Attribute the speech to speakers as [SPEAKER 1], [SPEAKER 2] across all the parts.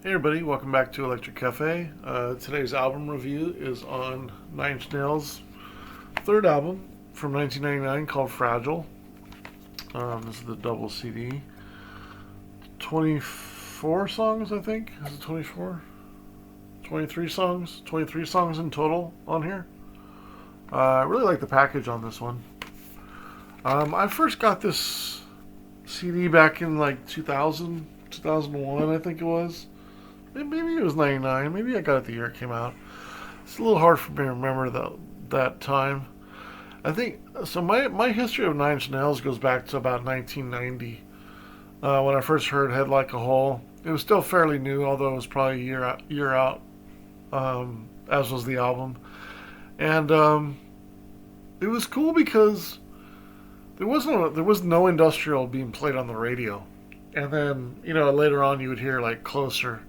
[SPEAKER 1] Hey everybody, welcome back to Electric Cafe. Today's album review is on Nine Inch Nails' third album from 1999 called Fragile. This is the double CD. 24 songs, I think. Is it 24? 23 songs? 23 songs in total on here. I really like the package on this one. I first got this CD back in like 2000, 2001, I think it was. Maybe it was 99. Maybe I got it the year it came out. It's a little hard for me to remember that time. I think so. My history of Nine Inch Nails goes back to about 1990 when I first heard "Head Like a Hole." It was still fairly new, although it was probably a year out, as was the album. And it was cool because there was no industrial being played on the radio. And then later on you would hear like Closer.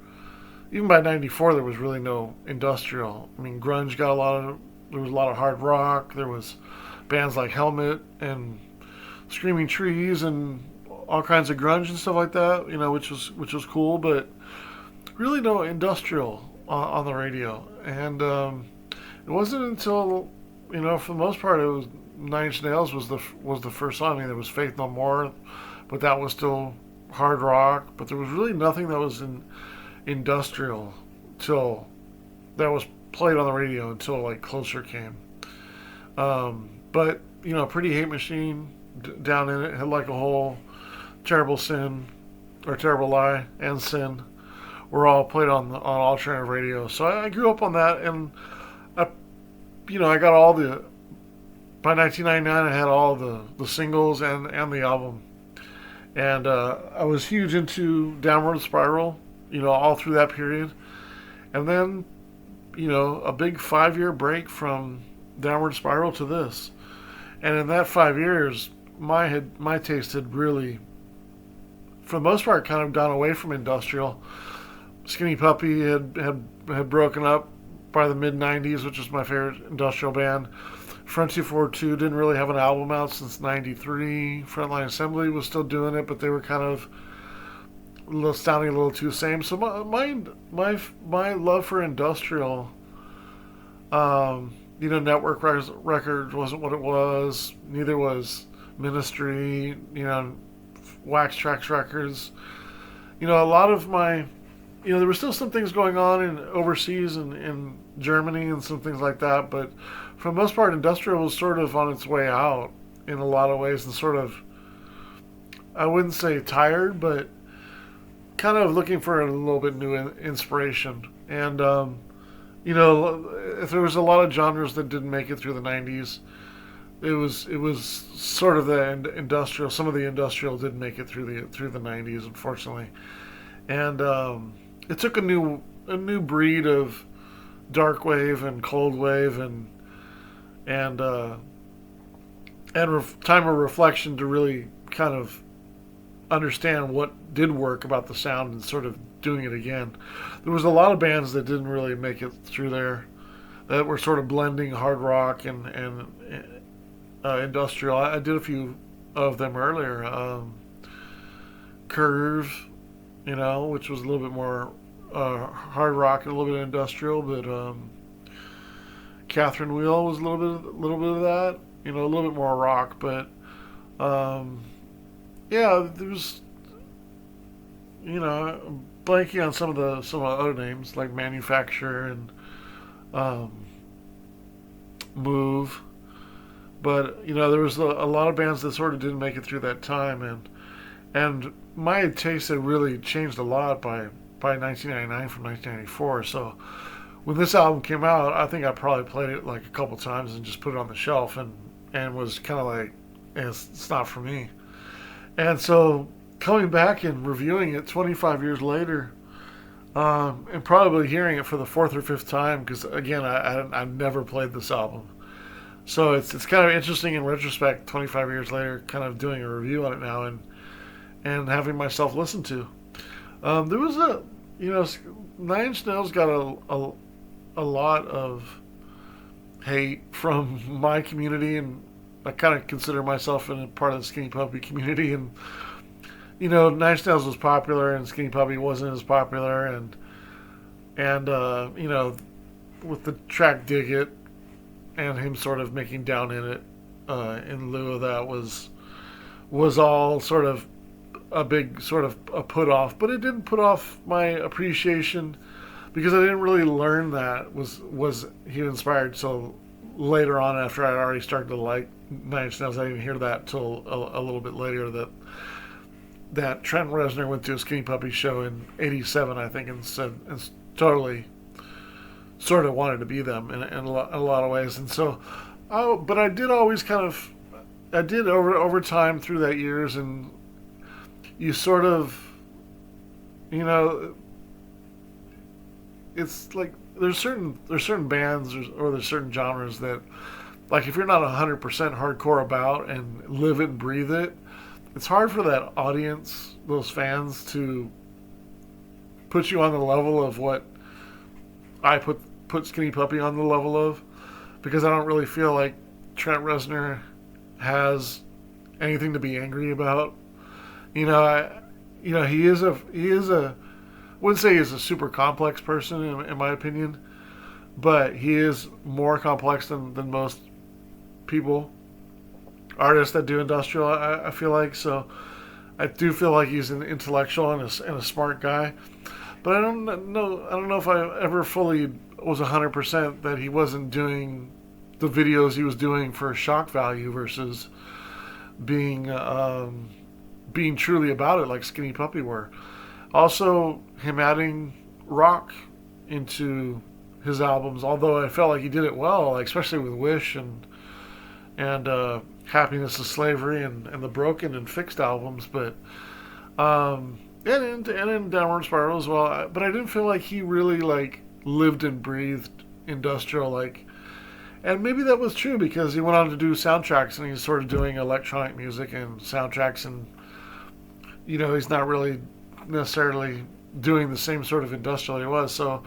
[SPEAKER 1] Even by '94, there was really no industrial. I mean, grunge got there was a lot of hard rock. There was bands like Helmet and Screaming Trees and all kinds of grunge and stuff like that. Which was cool, but really no industrial on the radio. And it wasn't until for the most part, it was Nine Inch Nails was the first song. I mean, there was Faith No More, but that was still hard rock. But there was really nothing that was in industrial till that was played on the radio until like Closer came. But Pretty Hate Machine, Down in It, Head Like a Hole, Terrible Sin, or Terrible Lie, and Sin were all played on alternative radio. So I grew up on that, and I got all the by 1999 I had all the singles and the album, and I was huge into Downward Spiral, all through that period. And then, a big 5 year break from Downward Spiral to this. And in that 5 years, my taste had really, for the most part, kind of gone away from industrial. Skinny Puppy had broken up by the mid 90s, which is my favorite industrial band. Front 242 didn't really have an album out since 93. Frontline Assembly was still doing it, but they were kind of sounding a little too same. So my love for industrial, Network Records wasn't what it was. Neither was Ministry. Wax Trax Records. A lot of my, there were still some things going on in overseas and in Germany and some things like that. But for the most part, industrial was sort of on its way out in a lot of ways, and sort of, I wouldn't say tired, but kind of looking for a little bit new inspiration. And if there was a lot of genres that didn't make it through the '90s, it was sort of the industrial. Some of the industrial didn't make it through the '90s, unfortunately. And it took a new breed of dark wave and cold wave and time of reflection to really kind of understand what did work about the sound and sort of doing it again. There was a lot of bands that didn't really make it through there, that were sort of blending hard rock and industrial. I did a few of them earlier. Curve, which was a little bit more hard rock and a little bit industrial, but Catherine Wheel was a little bit of that, a little bit more rock, but yeah, there was, blanking on some of the other names like Manufacture and Move, but there was a lot of bands that sort of didn't make it through that time, and my taste had really changed a lot by 1999 from 1994. So when this album came out, I think I probably played it like a couple times and just put it on the shelf and was kind of like, it's not for me. And so coming back and reviewing it 25 years later, and probably hearing it for the fourth or fifth time, because again, I never played this album. So it's kind of interesting in retrospect, 25 years later, kind of doing a review on it now and having myself listen to. There was Nine Inch Nails got a lot of hate from my community, and I kind of consider myself in a part of the Skinny Puppy community, and Nine Inch Nails was popular and Skinny Puppy wasn't as popular, and with the track "Dig It" and him sort of making "Down in It" in lieu of that was all sort of a big sort of a put off, but it didn't put off my appreciation because I didn't really learn that was he inspired till later on after I'd already started to like Nine Inch Nails. I didn't hear that till a little bit later that Trent Reznor went to a Skinny Puppy show in '87, I think, and said and totally sort of wanted to be them in a lot of ways, and so, but I did always I did over time through that years, and you sort of, it's like there's certain bands or there's certain genres that, like, if you're not 100% hardcore about and live it and breathe it, it's hard for that audience, those fans, to put you on the level of what I put Skinny Puppy on the level of, because I don't really feel like Trent Reznor has anything to be angry about. He is a wouldn't say he's a super complex person in my opinion, but he is more complex than most people, artists that do industrial. I feel like, so I do feel like he's an intellectual and a smart guy, but I don't know if I ever fully was 100% that he wasn't doing the videos he was doing for shock value versus being truly about it like Skinny Puppy were. Also, him adding rock into his albums, although I felt like he did it well, like especially with Wish and Happiness is Slavery and the Broken and Fixed albums, but and in Downward Spiral as well. But I didn't feel like he really like lived and breathed industrial, like. And maybe that was true because he went on to do soundtracks and he's sort of doing electronic music and soundtracks, and he's not really necessarily doing the same sort of industrial he was. So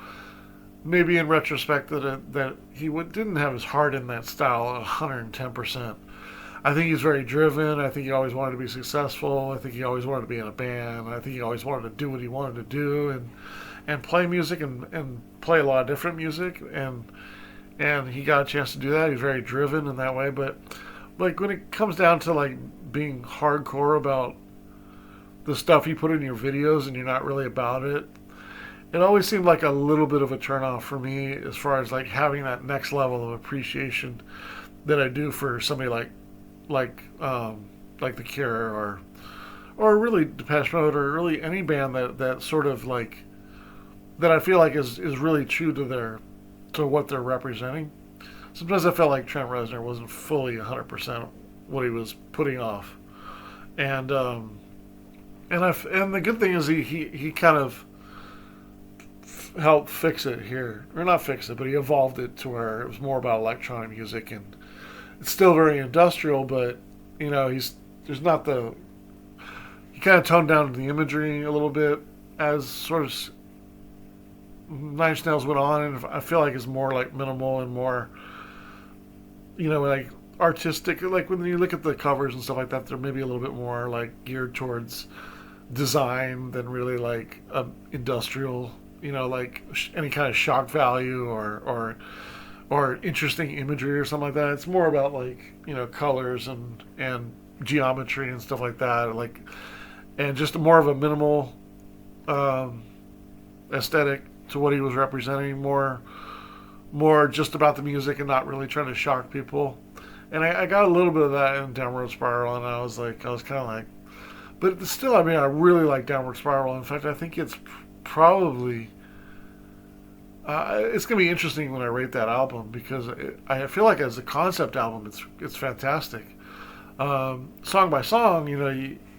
[SPEAKER 1] maybe in retrospect that he didn't have his heart in that style 110%. I think he's very driven. I think he always wanted to be successful. I think he always wanted to be in a band. I think he always wanted to do what he wanted to do and play music and play a lot of different music, and he got a chance to do that. He's very driven in that way, but like when it comes down to like being hardcore about the stuff you put in your videos and you're not really about it, it always seemed like a little bit of a turnoff for me as far as like having that next level of appreciation that I do for somebody like The Cure or really Depeche Mode or really any band that sort of like that I feel like is really true to what they're representing. Sometimes I felt like Trent Reznor wasn't fully 100% what he was putting off, and the good thing is he kind of helped fix it here, or not fix it, but he evolved it to where it was more about electronic music, and it's still very industrial, but he kind of toned down the imagery a little bit as sort of Nine Inch Nails went on, and I feel like it's more like minimal and more, like artistic. Like when you look at the covers and stuff like that, they're maybe a little bit more like geared towards design than really like industrial. Like any kind of shock value or interesting imagery or something like that. It's more about like colors and geometry and stuff like that. Like and just more of a minimal aesthetic to what he was representing, more just about the music and not really trying to shock people. And I got a little bit of that in Downward Spiral, and I was kind of like, but still, I mean, I really like Downward Spiral. In fact, I think it's probably it's gonna be interesting when I rate that album because I feel like as a concept album, it's fantastic. Song by song,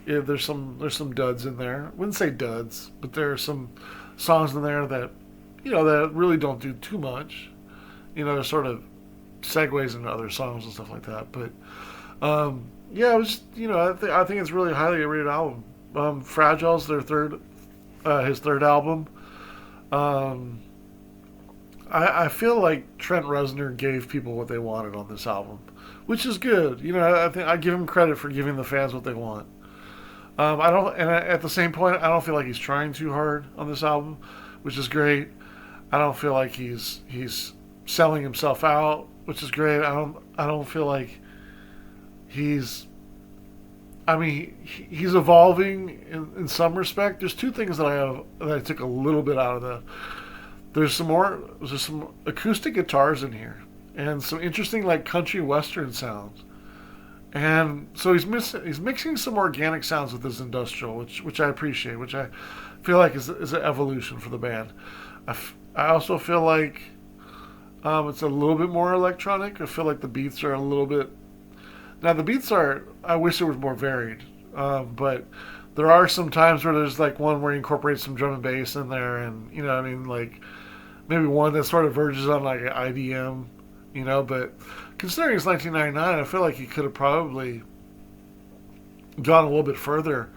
[SPEAKER 1] there's some duds in there. I wouldn't say duds, but there are some songs in there that that really don't do too much. They're sort of segues into other songs and stuff like that. But yeah, it was I think it's really a highly rated album. Fragile's his third album. I feel like Trent Reznor gave people what they wanted on this album, which is good. I think I give him credit for giving the fans what they want. I don't, and at the same point, I don't feel like he's trying too hard on this album, which is great. I don't feel like he's selling himself out, which is great. I don't feel like he's. I mean, he's evolving in some respect. There's two things that I took a little bit out of that. There's some acoustic guitars in here, and some interesting like country western sounds. And so he's mixing some organic sounds with his industrial, which I appreciate, which I feel like is an evolution for the band. I also feel like it's a little bit more electronic. I feel like the beats are a little bit. Now the beats are. I wish it was more varied, but there are some times where there's like one where he incorporates some drum and bass in there, and you know, what I mean, like maybe one that sort of verges on like an IDM, you know. But considering it's 1999, I feel like he could have probably gone a little bit further.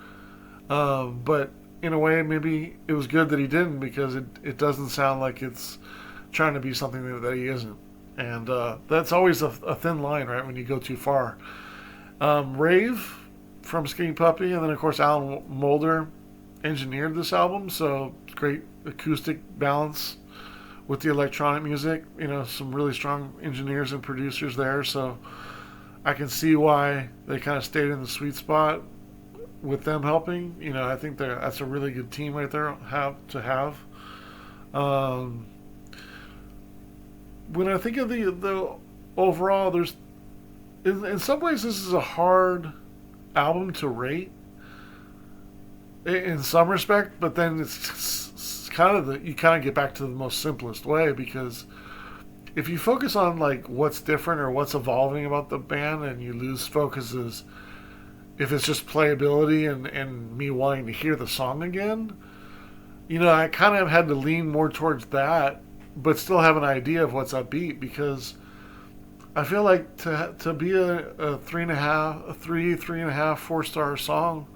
[SPEAKER 1] But in a way, maybe it was good that he didn't because it doesn't sound like it's trying to be something that he isn't. And that's always a thin line, right, when you go too far. Rave from Skinny Puppy, and then, of course, Alan Moulder engineered this album, so great acoustic balance with the electronic music. You know, some really strong engineers and producers there, so I can see why they kind of stayed in the sweet spot with them helping. You know, I think that's a really good team right there to have. When I think of the overall, there's in some ways this is a hard album to rate in some respect, but then it's kind of you kind of get back to the most simplest way because if you focus on like what's different or what's evolving about the band and you lose focuses if it's just playability and me wanting to hear the song again, you know, I kind of had to lean more towards that but still have an idea of what's upbeat because I feel like to be a 3.5, a 3.5, 4-star song,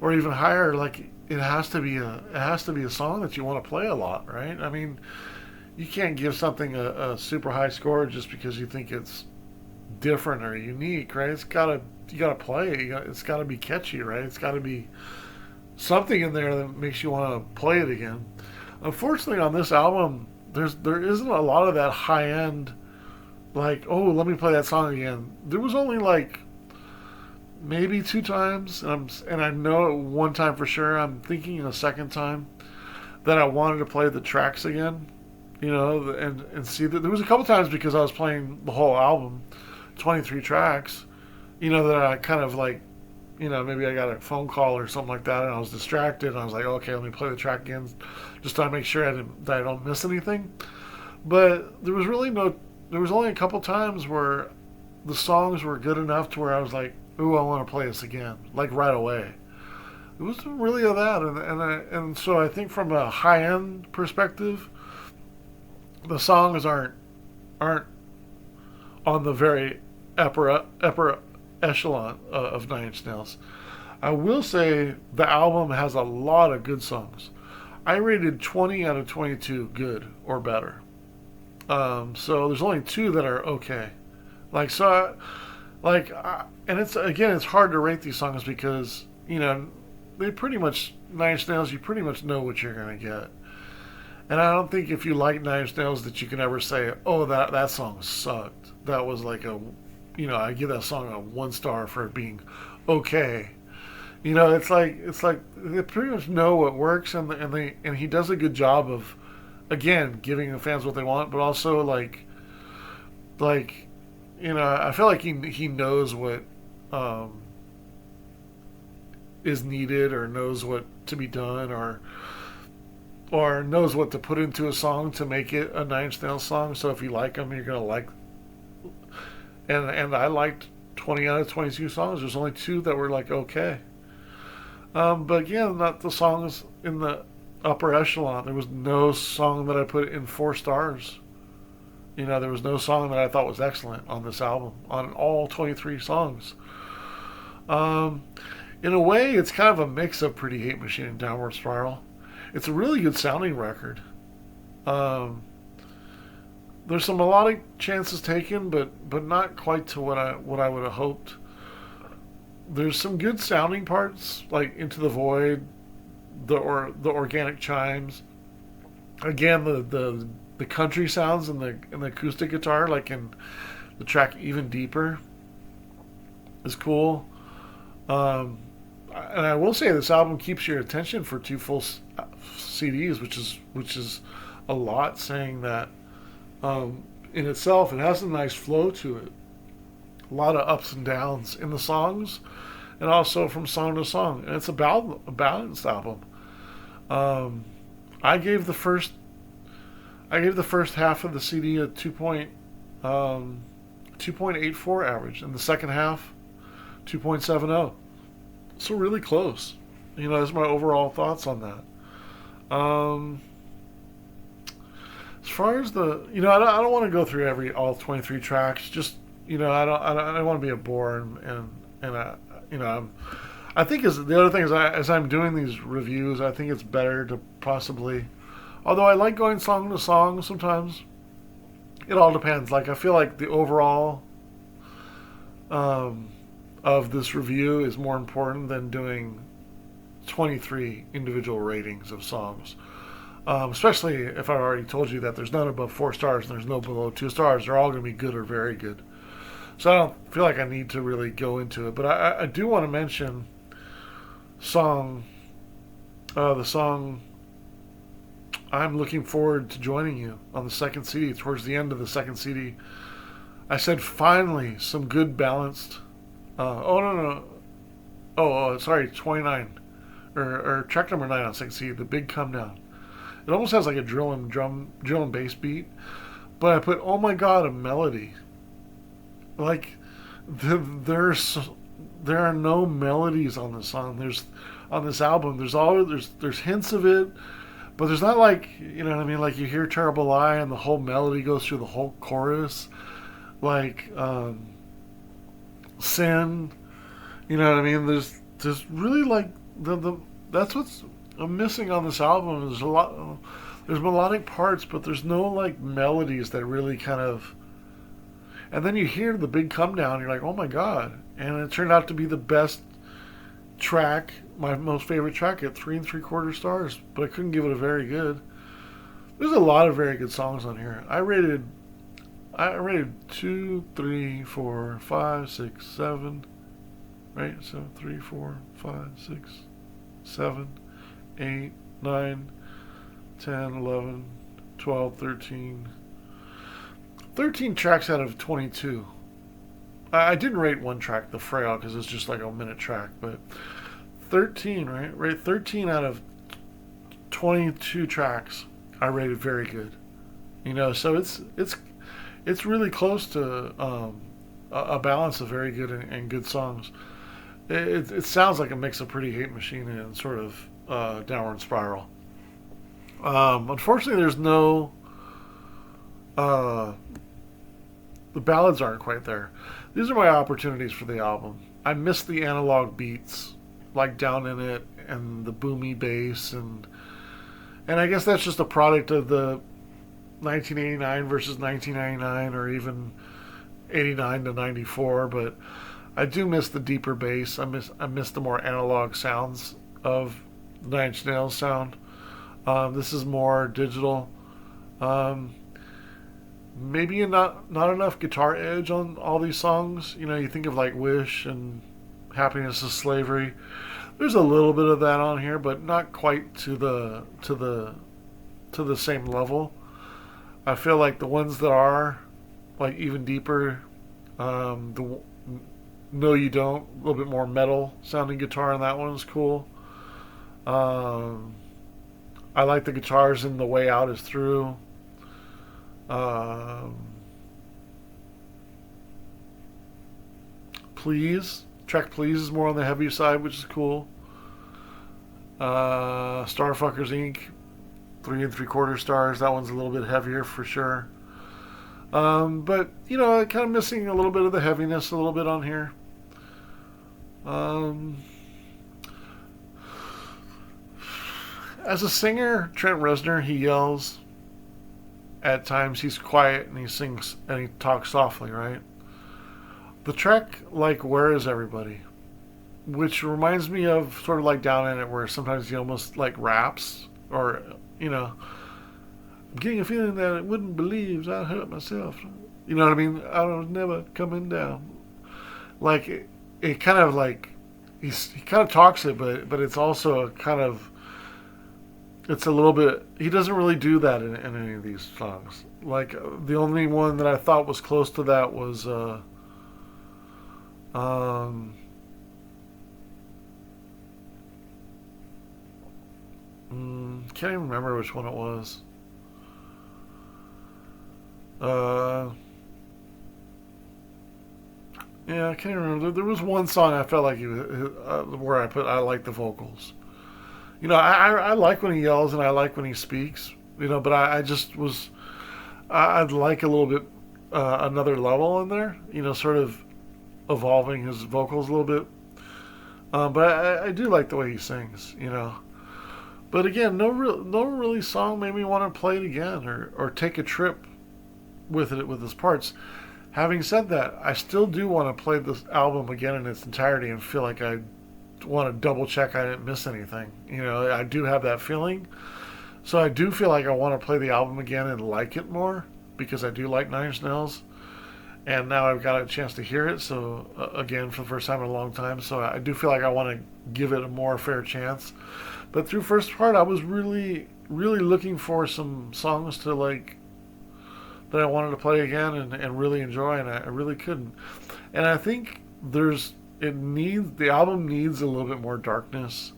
[SPEAKER 1] or even higher, like it has to be a song that you want to play a lot, right? I mean, you can't give something a super high score just because you think it's different or unique, right? You gotta play it. It's gotta be catchy, right? It's gotta be something in there that makes you want to play it again. Unfortunately, on this album, there isn't a lot of that high end, like, oh, let me play that song again. There was only like maybe 2 times, and I know one time for sure. I'm thinking a second time that I wanted to play the tracks again, you know, and see that there was a couple times because I was playing the whole album, 23 tracks, you know, that I kind of like, you know, maybe I got a phone call or something like that, and I was distracted, and I was like, okay, let me play the track again, just to make sure that I don't miss anything. But there was only a couple times where the songs were good enough to where I was like, ooh, I want to play this again, like right away. It wasn't really of that, and so I think from a high end perspective, the songs aren't on the very upper echelon of Nine Inch Nails. I will say the album has a lot of good songs. I rated 20 out of 22 good or better. So there's only 2 that are okay. Like so, and it's hard to rate these songs because you know they pretty much Nine Inch Nails. You pretty much know what you're gonna get. And I don't think if you like Nine Inch Nails that you can ever say, oh, that song sucked. That was like I give that song a 1 star for it being okay. You know, it's like they pretty much know what works, and he does a good job of, again, giving the fans what they want, but also like you know, I feel like he knows what is needed or knows what to be done or knows what to put into a song to make it a Nine Inch Nails song. So if you like them, you're gonna like. And I liked 20 out of 22 songs. There's only 2 that were like okay. But again, not the songs in the upper echelon. There was no song that I put in 4 stars. You know, there was no song that I thought was excellent on this album, on all 23 songs. In a way, it's kind of a mix of Pretty Hate Machine and Downward Spiral. It's a really good sounding record. There's some melodic chances taken, but not quite to what I would have hoped. There's some good sounding parts, like Into the Void, the organic chimes. Again, the country sounds and the acoustic guitar, like in the track Even Deeper, is cool. Um, and I will say this album keeps your attention for two full CDs, which is a lot, saying that in itself. It has a nice flow to it. A lot of ups and downs in the songs, and also from song to song. And it's a balanced album. Um, I gave the first half of the CD a 2.84 average, and the second half 2.70. So really close. That's my overall thoughts on that. As far as I don't want to go through all 23 tracks. Just I don't want to be a bore, and I think the other thing is, as I'm doing these reviews, I think it's better to possibly, although I like going song to song sometimes. It all depends. Like, I feel like the overall of this review is more important than doing 23 individual ratings of songs. Especially if I already told you that there's none above 4 stars and there's no below 2 stars. They're all going to be good or very good. So I don't feel like I need to really go into it. But I do want to mention the song I'm looking forward to joining you on the second CD, towards the end of the second CD. I said finally some good balanced. Oh, no. Oh, sorry, 29. Or track number 9 on second CD, The Big Come Down. It almost has like a drill and bass beat. But I put, oh my god, a melody. Like, there are no melodies on this song. On this album. There's hints of it, but there's not, like, you know what I mean? Like, you hear Terrible Lie and the whole melody goes through the whole chorus. Like, Sin. You know what I mean? There's really, like, that's what's missing on this album. There's melodic parts, but there's no, like, melodies that really kind of. And then you hear The Big Come Down, you're like, oh my god. And it turned out to be the best track, my most favorite track, at 3 3/4 stars. But I couldn't give it a very good. There's a lot of very good songs on here. I rated 2, 3, 4, 5, 6, 7. Right? So 3, 4, 5, 6, 7, 8, 9, 10, 11, 12, 13. 13 tracks out of 22. I didn't rate one track, The Frail, because it's just like a minute track, but 13, right? Rate 13 out of 22 tracks I rated very good. So it's really close to a balance of very good and good songs. It sounds like a mix of Pretty Hate Machine and sort of Downward Spiral. Unfortunately, there's no. The ballads aren't quite there. These are my opportunities for the album. I miss the analog beats, like Down in It, and the boomy bass, and I guess that's just a product of the 1989 versus 1999, or even 89 to 94. But I do miss the deeper bass. I miss the more analog sounds of Nine Inch Nails sound. This is more digital. Maybe not enough guitar edge on all these songs. You think of like Wish and Happiness is Slavery. There's a little bit of that on here, but not quite to the same level. I feel like the ones that are like Even Deeper, the No You Don't, a little bit more metal sounding guitar on that one is cool. I like the guitars in The Way Out Is Through. Track Please is more on the heavy side, which is cool. Starfuckers Inc. 3 3/4 stars. That one's a little bit heavier for sure. But kind of missing a little bit of the heaviness a little bit on here. As a singer, Trent Reznor, he yells. At times he's quiet and he sings and he talks softly, right? The track, like Where Is Everybody? which reminds me of sort of like Down in It, where sometimes he almost like raps, or you know, I'm getting a feeling that I wouldn't believe I hurt myself. You know what I mean? I was never coming down. Like it kind of like he kind of talks it, but it's also a kind of, it's a little bit. He doesn't really do that in any of these songs. Like the only one that I thought was close to that was um, can't even remember which one it was. Uh, yeah, I can't remember. There was one song I felt like where I like the vocals. You know, I like when he yells and I like when he speaks. You know, but I just was I'd like a little bit another level in there. You know, sort of evolving his vocals a little bit. But I do like the way he sings. You know, but again, no really song made me want to play it again or take a trip with it with his parts. Having said that, I still do want to play this album again in its entirety and feel like I want to double check I didn't miss anything. You know, I do have that feeling. So I do feel like I want to play the album again and like it more because I do like Nine Inch Nails. And now I've got a chance to hear it, so again, for the first time in a long time. So I do feel like I want to give it a more fair chance. But through first part, I was really, really looking for some songs to like that I wanted to play again and really enjoy, and I really couldn't. And I think the album needs a little bit more darkness.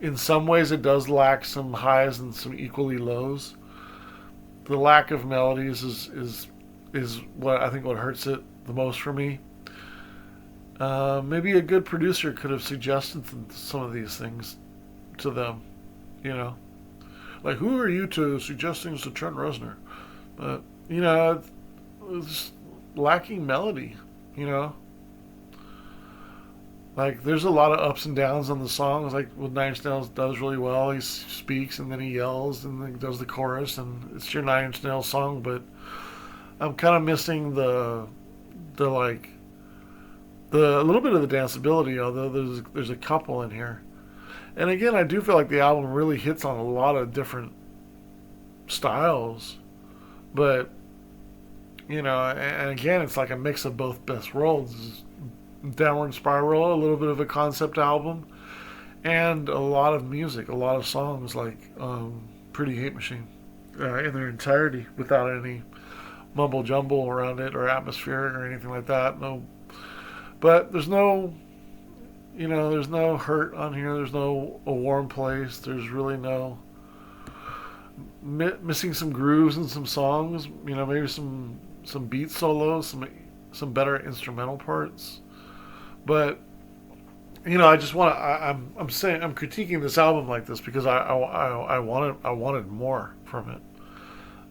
[SPEAKER 1] In some ways, it does lack some highs and some equally lows. The lack of melodies is what I think what hurts it the most for me. Maybe a good producer could have suggested some of these things to them. You know, like who are you to suggest things to Trent Reznor? But you know, it's lacking melody. You know, like there's a lot of ups and downs on the songs. Like what Nine Inch Nails does really well, he speaks and then he yells and then he does the chorus, and it's your Nine Inch Nails song. But I'm kind of missing the like the a little bit of the danceability. Although there's a couple in here, and again, I do feel like the album really hits on a lot of different styles. But you know, and again, it's like a mix of both best worlds. Downward Spiral, a little bit of a concept album, and a lot of music, a lot of songs like Pretty Hate Machine in their entirety without any mumble jumble around it or atmospheric or anything like that. No, but there's no, you know, there's no hurt on here. There's no a warm place. There's really no missing some grooves and some songs. You know, maybe some beat solos, some better instrumental parts. But you know, I just want to. I'm saying I'm critiquing this album like this because I wanted more from it,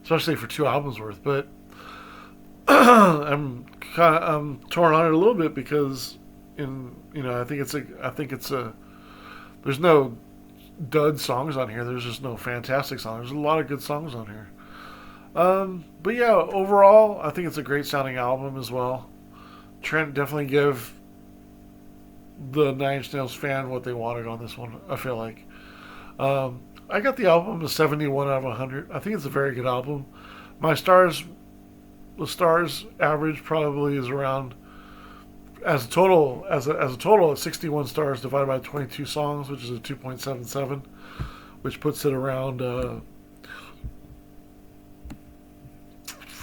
[SPEAKER 1] especially for two albums worth. But I'm torn on it a little bit because I think it's a there's no dud songs on here. There's just no fantastic songs. There's a lot of good songs on here. But yeah, overall, I think it's a great sounding album as well. Trent definitely gave the Nine Inch Nails fan what they wanted on this one, I feel like. I got the album a 71 out of 100. I think it's a very good album. The stars average probably is around, as a total of 61 stars divided by 22 songs, which is a 2.77, which puts it around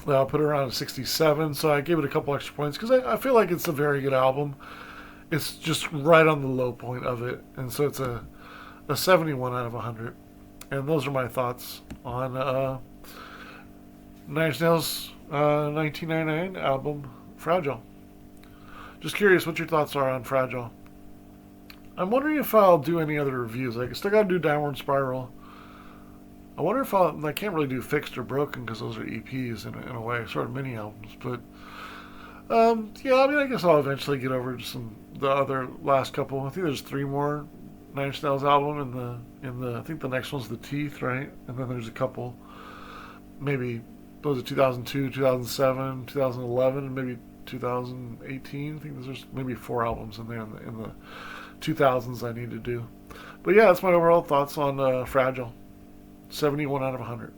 [SPEAKER 1] I'll put it around 67. So I gave it a couple extra points because I feel like it's a very good album. It's just right on the low point of it, and so it's a 71 out of 100. And those are my thoughts on Nine Inch Nails' 1999 album Fragile. Just curious what your thoughts are on Fragile. I'm wondering if I'll do any other reviews. I still got to do Downward Spiral. I wonder if I can't really do Fixed or Broken because those are EPs in a way, sort of mini albums. But yeah, I mean, I guess I'll eventually get over to the other last couple. I think there's 3 more Nine Inch Nails album in the I think the next one's The Teeth, right? And then there's a couple, maybe those are 2002, 2007, 2011, and maybe 2018. I think there's maybe 4 albums in there in the 2000s I need to do. But yeah, that's my overall thoughts on Fragile. 71 out of 100.